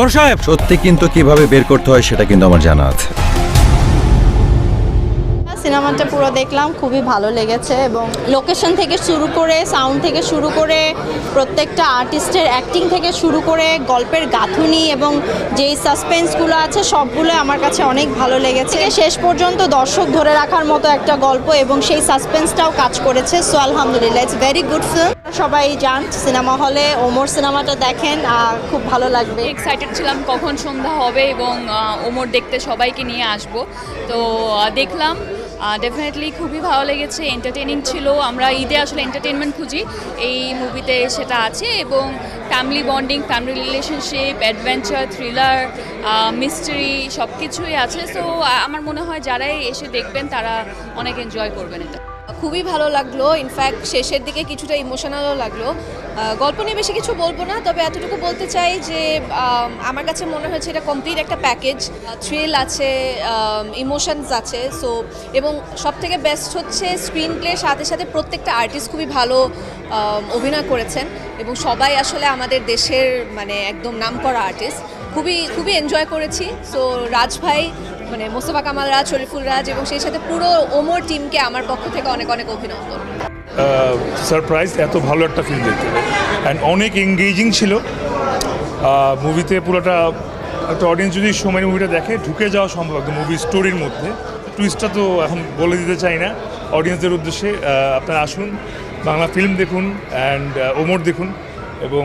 বড় সাহেব, সত্যি কিন্তু কিভাবে বের করতে হয় সেটা কিন্তু আমার জানা আছে। সিনেমাটা পুরো দেখলাম, খুবই ভালো লেগেছে এবং লোকেশন থেকে শুরু করে সাউন্ড থেকে শুরু করে প্রত্যেকটা আর্টিস্টের অ্যাক্টিং থেকে শুরু করে গল্পের গাঁথুনি এবং যেই সাসপেন্সগুলো আছে সবগুলো আমার কাছে অনেক ভালো লেগেছে। শেষ পর্যন্ত দর্শক ধরে রাখার মতো একটা গল্প এবং সেই সাসপেন্সটাও কাজ করেছে। সো আলহামদুলিল্লাহ, ইটস ভেরি গুড ফিল্ম। সবাই যান সিনেমা হলে, ওমর সিনেমাটা দেখেন, খুব ভালো লাগবে। এক্সাইটেড ছিলাম কখন সন্ধ্যা হবে এবং ওমর দেখতে সবাইকে নিয়ে আসব। তো দেখলাম, ডেফিনেটলি খুবই ভালো লেগেছে, এন্টারটেইনিং ছিল। আমরা ঈদে আসলে এন্টারটেনমেন্ট খুঁজি, এই মুভিতে সেটা আছে এবং family bonding, family relationship, adventure, thriller, mystery সব কিছুই আছে। সো আমার মনে হয় যারাই এসে দেখবেন তারা অনেক এনজয় করবেন এটা। খুবই ভালো লাগলো, ইনফ্যাক্ট শেষের দিকে কিছুটা ইমোশনালও লাগলো। গল্প নিয়ে বেশি কিছু বলবো না, তবে এতটুকু বলতে চাই যে আমার কাছে মনে হয়েছে এটা কমপ্লিট একটা প্যাকেজ। থ্রিল আছে, ইমোশনস আছে, সো এবং সবথেকে বেস্ট হচ্ছে স্ক্রিন প্লের সাথে সাথে প্রত্যেকটা আর্টিস্ট খুবই ভালো অভিনয় করেছেন এবং সবাই আসলে আমাদের দেশের মানে একদম নামকরা আর্টিস্ট। খুবই এনজয় করেছি। সো রাজ ভাই, মানে মোস্তফা কামাল রাজ, শরীফুল রাজ এবং সেই সাথে পুরো ওমর টিমকে আমার পক্ষ থেকে অনেক অনেক অভিনন্দন। সারপ্রাইজ, এত ভালো একটা ফিল্ম দেখতে অ্যান্ড অনেক এঙ্গেজিং ছিল মুভিতে। পুরোটা একটা অডিয়েন্স যদি সময় মুভিটা দেখে ঢুকে যাওয়া সম্ভব একদম মুভি স্টোরির মধ্যে। টুইস্টটা তো এখন বলে দিতে চাই না অডিয়েন্সদের উদ্দেশ্যে। আপনারা আসুন, বাংলা ফিল্ম দেখুন অ্যান্ড ওমর দেখুন এবং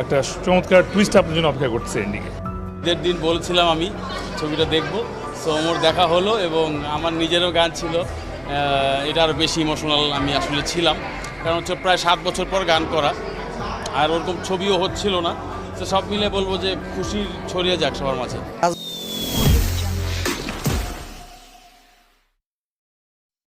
একটা চমৎকার টুইস্ট আপনার জন্য অপেক্ষা করছে এন্ডিংয়ে। ঈদের দিন বলেছিলাম আমি ছবিটা দেখব, সো ওমর দেখা হলো এবং আমার নিজেরও গান ছিল। এটা আরও বেশি ইমোশনাল আমি আসলে ছিলাম, কারণ হচ্ছে প্রায় 7 বছর পর গান করা, আর ওরকম ছবিও হচ্ছিল না। তো সব মিলে বলবো যে খুশি ছড়িয়ে যাক সবার মাঝে।